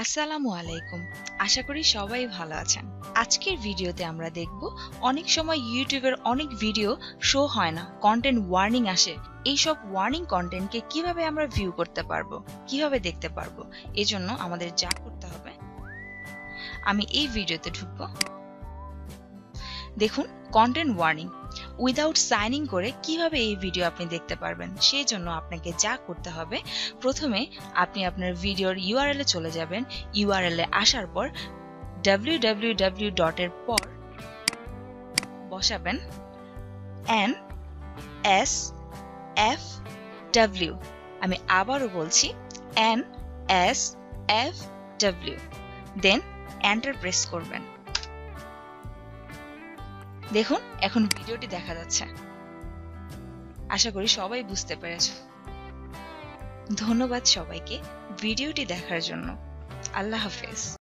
আসসালামু আলাইকুম। আশা করি সবাই ভালো আছেন। আজকের ভিডিওতে আমরা দেখব অনেক সময় ইউটিউবের অনেক ভিডিও শো হয় না, কন্টেন্ট ওয়ার্নিং আসে। এইসব ওয়ার্নিং কন্টেন্টকে কিভাবে আমরা ভিউ করতে পারবো, কিভাবে দেখতে পারবো। এজন্য আমাদের যা করতে হবে, আমি এই ভিডিওতে ঢুকবো। দেখুন, কন্টেন্ট ওয়ার্নিং উইদাউট সাইনিং করে কিভাবে এই ভিডিও আপনি দেখতে পারবেন। সেই জন্য আপনাকে যা করতে হবে, প্রথমে আপনি আপনার ভিডিওর ইউআরএল এ চলে যাবেন। ইউআরএল এ আসার পর www ডটের পর বসাবেন NSFW। আমি আবারও বলছি NSFW, দেন এন্টার প্রেস করবেন। দেখুন, এখন ভিডিওটি দেখা যাচ্ছে। আশা করি সবাই বুঝতে পেরেছে। ধন্যবাদ সবাইকে ভিডিওটি দেখার জন্য। আল্লাহ হাফেজ।